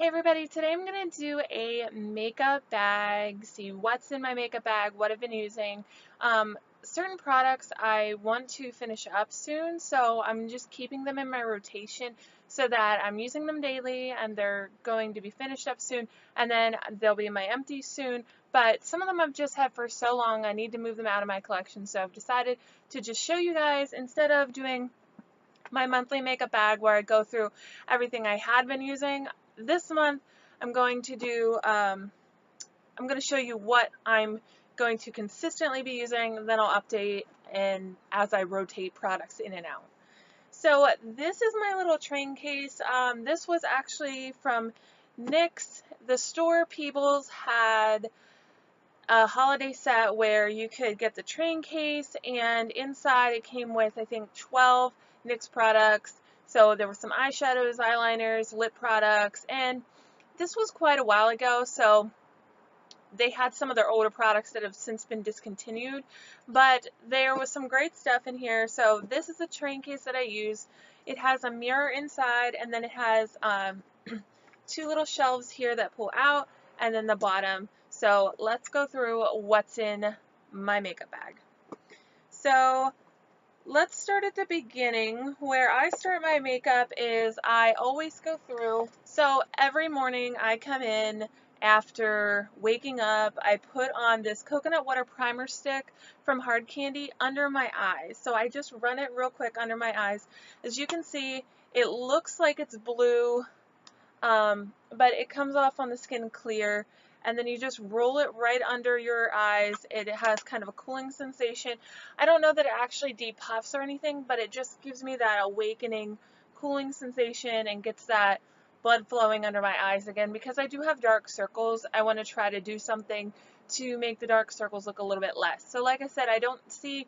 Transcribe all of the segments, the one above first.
Hey everybody, today I'm going to do a makeup bag, see what's in my makeup bag, what I've been using. Certain products I want to finish up soon, so I'm just keeping them in my rotation so that I'm using them daily and they're going to be finished up soon, and then they'll be in my empties soon. But some of them I've just had for so long, I need to move them out of my collection, so I've decided to just show you guys instead of doing my monthly makeup bag where I go through everything I had been using. This month I'm going to do, I'm going to show you what I'm going to consistently be using, then I'll update and as I rotate products in and out. So this is my little train case. This was actually from NYX. The store Peebles had a holiday set where you could get the train case, and inside it came with I think 12 NYX products. So there were some eyeshadows, eyeliners, lip products, and this was quite a while ago, so they had some of their older products that have since been discontinued, but there was some great stuff in here. So this is the train case that I used. It has a mirror inside, and then it has two little shelves here that pull out, and then the bottom. So let's go through what's in my makeup bag. So let's start at the beginning. Where I start my makeup is I always go through, so every morning I come in after waking up, I put on this coconut water primer stick from Hard Candy under my eyes. So I just run it real quick under my eyes. As you can see, it looks like it's blue, but it comes off on the skin clear, and then you just roll it right under your eyes. It has kind of a cooling sensation. I don't know that it actually depuffs or anything, but it just gives me that awakening cooling sensation and gets that blood flowing under my eyes again. Because I do have dark circles, I want to try to do something to make the dark circles look a little bit less. So like I said, I don't see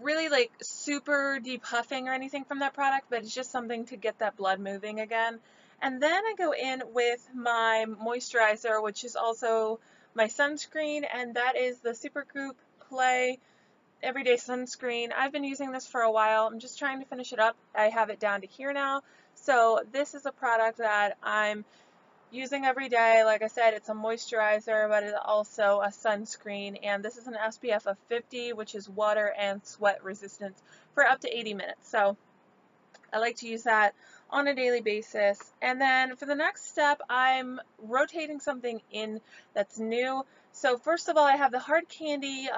really like super depuffing or anything from that product, but it's just something to get that blood moving again. And then I go in with my moisturizer, which is also my sunscreen, and that is the Supergoop Play Everyday Sunscreen. I've been using this for a while. I'm just trying to finish it up. I have it down to here now. So this is a product that I'm using every day. Like I said, it's a moisturizer, but it's also a sunscreen, and this is an SPF of 50, which is water and sweat resistant for up to 80 minutes. So I like to use that on a daily basis. And then for the next step, I'm rotating something in that's new. So first of all, I have the Hard Candy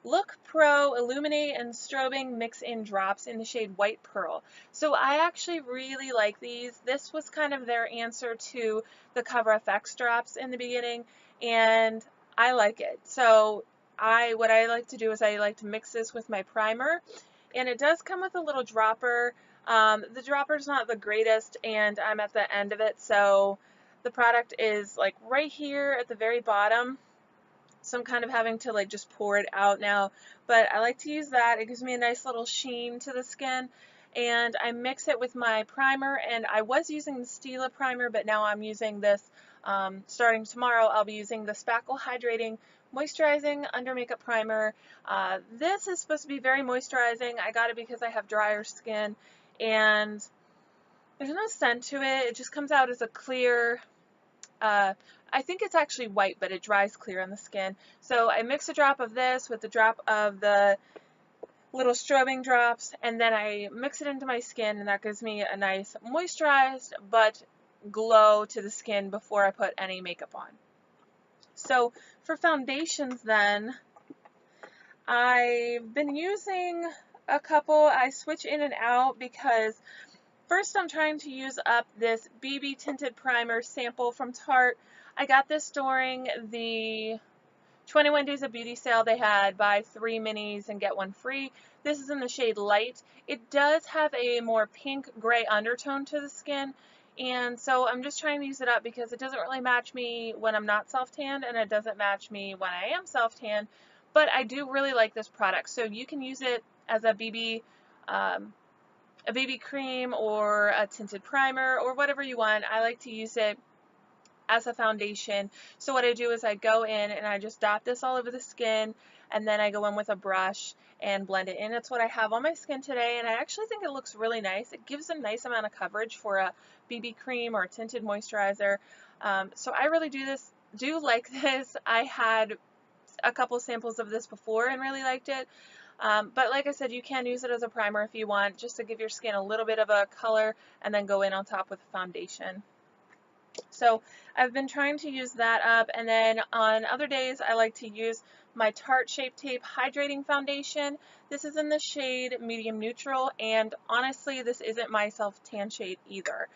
Look Pro Illuminate and Strobing Mix-In Drops in the shade White Pearl. So I actually really like these. This was kind of their answer to the Cover FX drops in the beginning, and I like it. So what I like to do is I like to mix this with my primer, and it does come with a little dropper. The dropper's not the greatest, and I'm at the end of it, so the product is like right here at the very bottom. So I'm kind of having to like just pour it out now, but I like to use that. It gives me a nice little sheen to the skin, and I mix it with my primer. And I was using the Stila primer, but now I'm using this. Starting tomorrow, I'll be using the Spackle Hydrating Moisturizing Under Makeup Primer. This is supposed to be very moisturizing. I got it because I have drier skin, and there's no scent to it. It just comes out as a clear, I think it's actually white, but it dries clear on the skin. So I mix a drop of this with a drop of the little strobing drops, and then I mix it into my skin, and that gives me a nice moisturized but glow to the skin before I put any makeup on. So for foundations then, I've been using a couple. I switch in and out because first I'm trying to use up this BB Tinted Primer sample from Tarte. I got this during the 21 Days of Beauty sale they had. Buy 3 minis and get 1 free. This is in the shade Light. It does have a more pink gray undertone to the skin, and so I'm just trying to use it up because it doesn't really match me when I'm not self-tanned, and it doesn't match me when I am self-tanned, but I do really like this product. So you can use it as um, a BB cream or a tinted primer or whatever you want. I like to use it as a foundation. So what I do is I go in and I just dot this all over the skin, and then I go in with a brush and blend it in. It's what I have on my skin today, and I actually think it looks really nice. It gives a nice amount of coverage for a BB cream or a tinted moisturizer. So I really do like this. I had a couple samples of this before and really liked it. But like I said, you can use it as a primer if you want, just to give your skin a little bit of a color, and then go in on top with a foundation. So I've been trying to use that up, and then on other days I like to use my Tarte Shape Tape Hydrating Foundation. This is in the shade Medium Neutral, and honestly this isn't my self-tan shade either.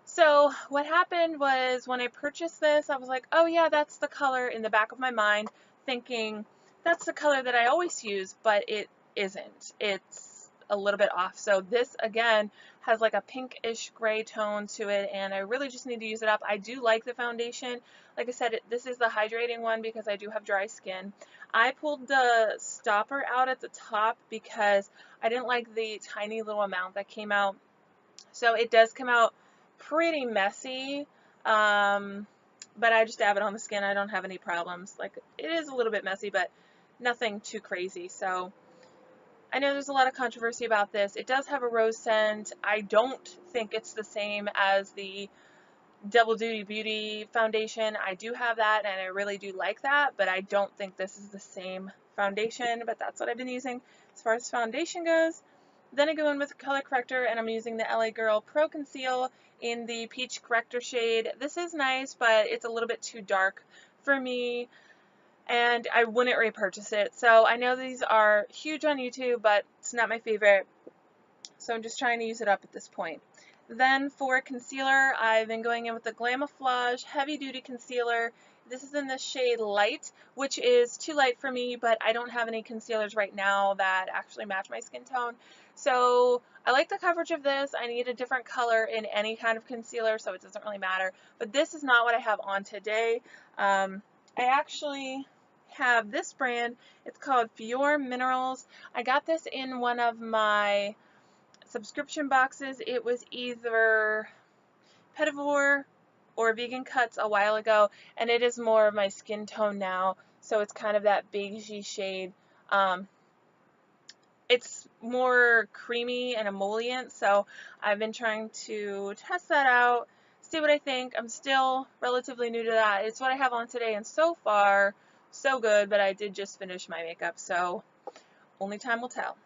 So what happened was, when I purchased this, I was like, oh yeah, that's the color, in the back of my mind, thinking that's the color that I always use, but it isn't. It's a little bit off. So this again has like a pinkish gray tone to it, and I really just need to use it up. I do like the foundation. Like I said, this is the hydrating one because I do have dry skin. I pulled the stopper out at the top because I didn't like the tiny little amount that came out. So it does come out pretty messy, but I just dab it on the skin. I don't have any problems. Like, it is a little bit messy, but nothing too crazy. So I know there's a lot of controversy about this. It does have a rose scent. I don't think it's the same as the Double Duty Beauty foundation. I do have that, and I really do like that, but I don't think this is the same foundation, but that's what I've been using as far as foundation goes. Then I go in with a color corrector, and I'm using the LA Girl Pro Conceal in the Peach Corrector shade. This is nice, but it's a little bit too dark for me, and I wouldn't repurchase it. So I know these are huge on YouTube, but it's not my favorite, so I'm just trying to use it up at this point. Then for concealer, I've been going in with the Glamouflage Heavy Duty Concealer. This is in the shade Light, which is too light for me, but I don't have any concealers right now that actually match my skin tone. So I like the coverage of this. I need a different color in any kind of concealer, so it doesn't really matter. But this is not what I have on today. I actually have this brand. It's called Fior Minerals. I got this in one of my subscription boxes. It was either Pettivore or Vegan Cuts a while ago, and it is more of my skin tone now, so it's kind of that beigey shade. It's more creamy and emollient, so I've been trying to test that out, see what I think. I'm still relatively new to that. It's what I have on today, and so far so good, but I did just finish my makeup, so only time will tell.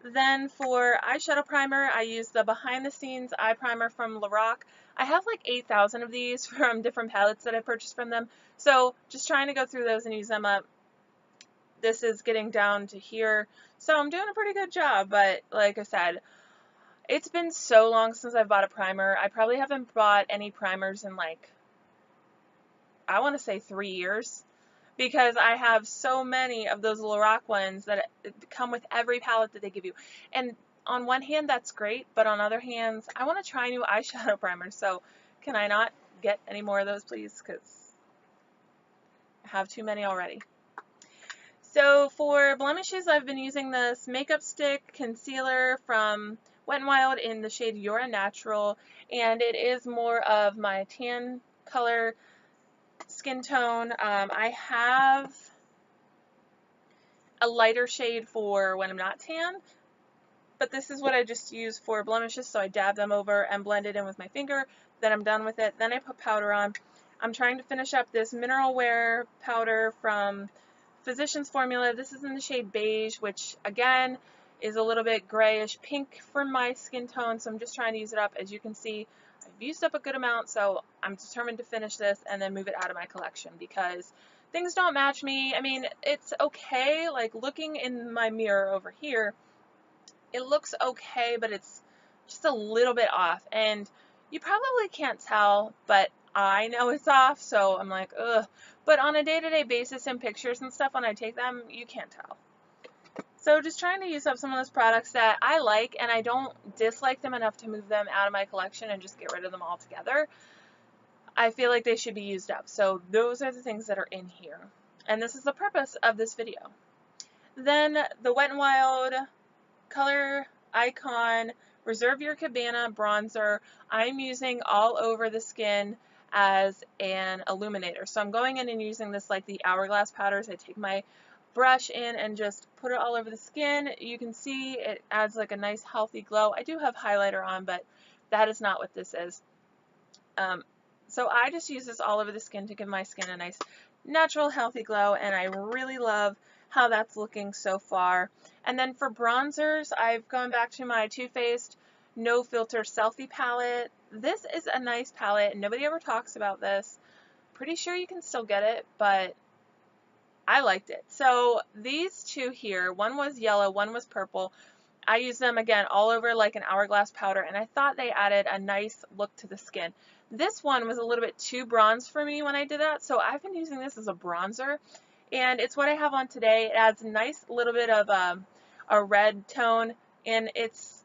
Then for eyeshadow primer, I use the Behind the Scenes Eye Primer from Lorac. I have like 8,000 of these from different palettes that I purchased from them, so just trying to go through those and use them up. This is getting down to here, so I'm doing a pretty good job, but like I said, it's been so long since I've bought a primer. I probably haven't bought any primers in, like, I want to say 3 years, because I have so many of those Lorac ones that come with every palette that they give you. And on one hand, that's great, but on other hands, I want to try new eyeshadow primers, so can I not get any more of those, please? Because I have too many already. So for blemishes, I've been using this Makeup Stick Concealer from Wet n Wild in the shade You're Natural, and it is more of my tan color skin tone. I have a lighter shade for when I'm not tan, but this is what I just use for blemishes, so I dab them over and blend it in with my finger. Then I'm done with it. Then I put powder on. I'm trying to finish up this Mineral Wear powder from Physicians Formula. This is in the shade Beige, which again is a little bit grayish pink for my skin tone, so I'm just trying to use it up. As you can see, I've used up a good amount, so I'm determined to finish this and then move it out of my collection because things don't match me. I mean, it's okay. Like, looking in my mirror over here, it looks okay, but it's just a little bit off, and you probably can't tell, but I know it's off, so I'm like, ugh. But on a day-to-day basis in pictures and stuff, when I take them, you can't tell. So just trying to use up some of those products that I like, and I don't dislike them enough to move them out of my collection and just get rid of them altogether. I feel like they should be used up. So those are the things that are in here. And this is the purpose of this video. Then the Wet n Wild Color Icon Reserve Your Cabana bronzer. I'm using all over the skin as an illuminator. So I'm going in and using this like the Hourglass powders. I take my brush in and just put it all over the skin. You can see it adds like a nice healthy glow. I do have highlighter on, but that is not what this is. So I just use this all over the skin to give my skin a nice natural healthy glow, and I really love how that's looking so far. And then for bronzers, I've gone back to my Too Faced No Filter Selfie palette. This is a nice palette. Nobody ever talks about this. Pretty sure you can still get it, but I liked it. So these two here, one was yellow, one was purple. I use them again all over like an Hourglass powder, and I thought they added a nice look to the skin. This one was a little bit too bronze for me when I did that, so I've been using this as a bronzer, and it's what I have on today. It adds a nice little bit of a red tone, and it's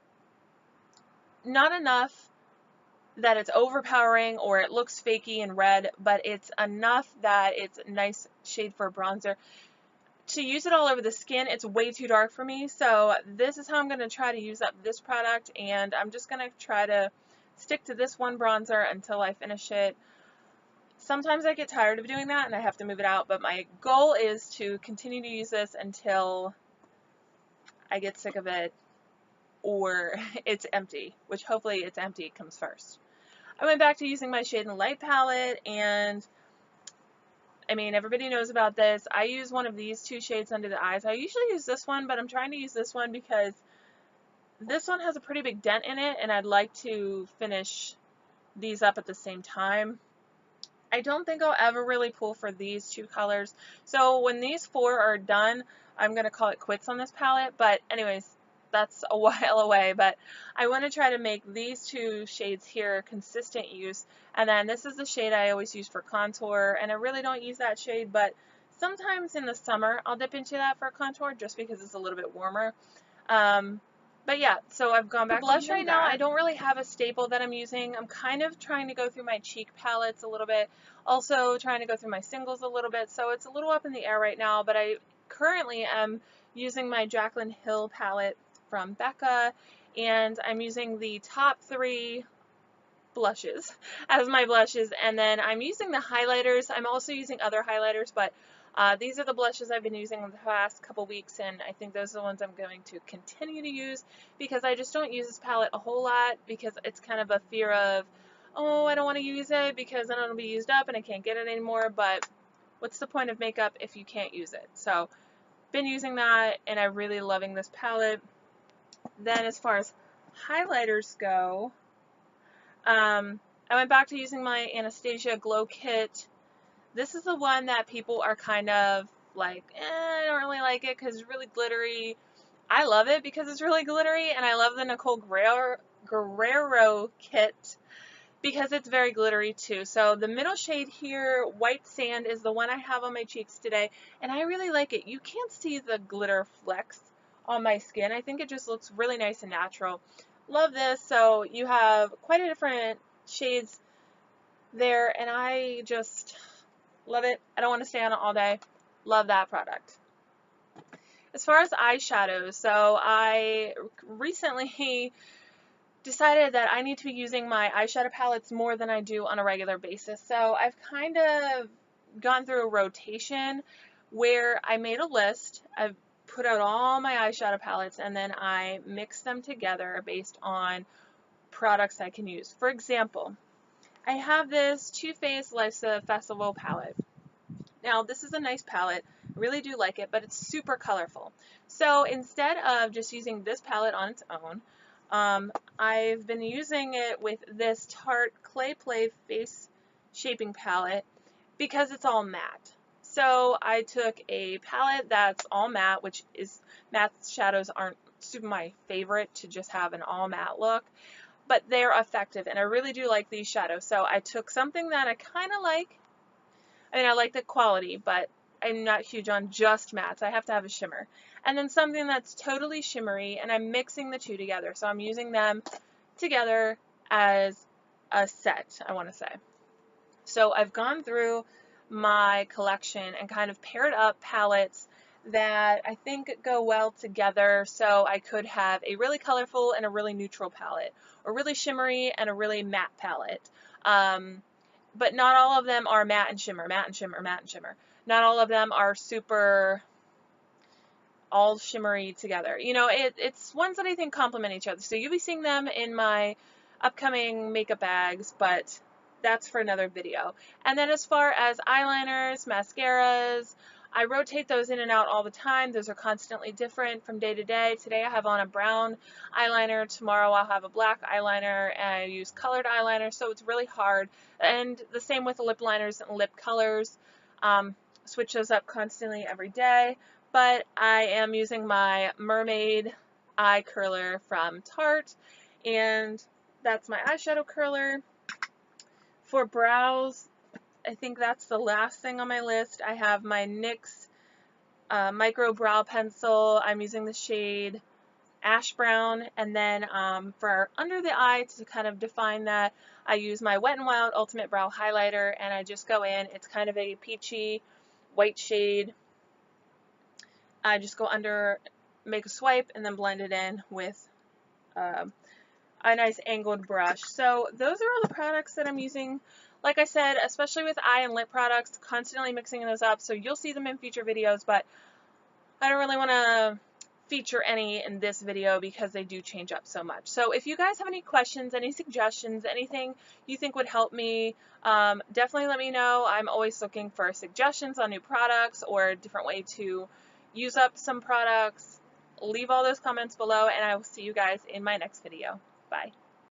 not enough that it's overpowering or it looks fakey and red, but it's enough that it's a nice shade for a bronzer. To use it all over the skin, it's way too dark for me, so this is how I'm going to try to use up this product, and I'm just going to try to stick to this one bronzer until I finish it. Sometimes I get tired of doing that and I have to move it out, but my goal is to continue to use this until I get sick of it or it's empty, which hopefully it's empty comes first. I went back to using my Shade and Light palette, and I mean, everybody knows about this. I use one of these two shades under the eyes. I usually use this one, but I'm trying to use this one because this one has a pretty big dent in it, and I'd like to finish these up at the same time. I don't think I'll ever really pull for these two colors. So when these four are done, I'm going to call it quits on this palette. But anyways, that's a while away. But I want to try to make these two shades here consistent use. And then this is the shade I always use for contour. And I really don't use that shade, but sometimes in the summer I'll dip into that for contour just because it's a little bit warmer. But yeah, so I've gone back to blush right now. I don't really have a staple that I'm using. I'm kind of trying to go through my cheek palettes a little bit, also trying to go through my singles a little bit, so it's a little up in the air right now, but I currently am using my Jaclyn Hill palette from Becca, and I'm using the top 3 blushes as my blushes, and then I'm using the highlighters. I'm also using other highlighters, but these are the blushes I've been using in the past couple weeks, and I think those are the ones I'm going to continue to use because I just don't use this palette a whole lot because it's kind of a fear of, oh, I don't want to use it because then it'll be used up and I can't get it anymore, but what's the point of makeup if you can't use it? So been using that, and I'm really loving this palette. Then as far as highlighters go, I went back to using my Anastasia Glow Kit. This is the one that people are kind of like, I don't really like it because it's really glittery. I love it because it's really glittery, and I love the Nicole Guerrero kit because it's very glittery too. So the middle shade here, White Sand, is the one I have on my cheeks today, and I really like it. You can't see the glitter flecks on my skin. I think it just looks really nice and natural. Love this. So you have quite a different shades there, and I just love it. I don't want to stay on it all day. Love that product. As far as eyeshadows, so I recently decided that I need to be using my eyeshadow palettes more than I do on a regular basis. So I've kind of gone through a rotation where I made a list. I've put out all my eyeshadow palettes, and then I mix them together based on products I can use. For example, I have this Too Faced Life's Festival palette. Now, this is a nice palette. I really do like it, but it's super colorful. So instead of just using this palette on its own, I've been using it with this Tarte Clay Play Face Shaping Palette because it's all matte. So I took a palette that's all matte, which is, matte shadows aren't super my favorite to just have an all matte look, but they're effective, and I really do like these shadows. So I took something that I kind of like. I mean, I like the quality, but I'm not huge on just mattes. I have to have a shimmer. And then something that's totally shimmery, and I'm mixing the two together. So I'm using them together as a set, I want to say. So I've gone through my collection and kind of paired up palettes that I think go well together. So I could have a really colorful and a really neutral palette, or really shimmery and a really matte palette. but not all of them are matte and shimmer, matte and shimmer, matte and shimmer. Not all of them are super all shimmery together. You know, it's ones that I think complement each other. So you'll be seeing them in my upcoming makeup bags, but that's for another video. And then as far as eyeliners, mascaras, I rotate those in and out all the time. Those are constantly different from day to day. Today I have on a brown eyeliner. Tomorrow I'll have a black eyeliner, and I use colored eyeliner, so it's really hard. And the same with lip liners and lip colors. Switch those up constantly every day. But I am using my Mermaid eye curler from Tarte, and that's my eyeshadow curler. For brows, I think that's the last thing on my list. I have my NYX micro brow pencil. I'm using the shade Ash Brown, and then for under the eye, to kind of define that, I use my Wet n Wild Ultimate Brow Highlighter, and I just go in. It's kind of a peachy white shade. I just go under, make a swipe, and then blend it in with a nice angled brush. So those are all the products that I'm using. Like I said, especially with eye and lip products, constantly mixing those up. So you'll see them in future videos, but I don't really want to feature any in this video because they do change up so much. So if you guys have any questions, any suggestions, anything you think would help me, definitely let me know. I'm always looking for suggestions on new products or a different way to use up some products. Leave all those comments below, and I will see you guys in my next video. Bye.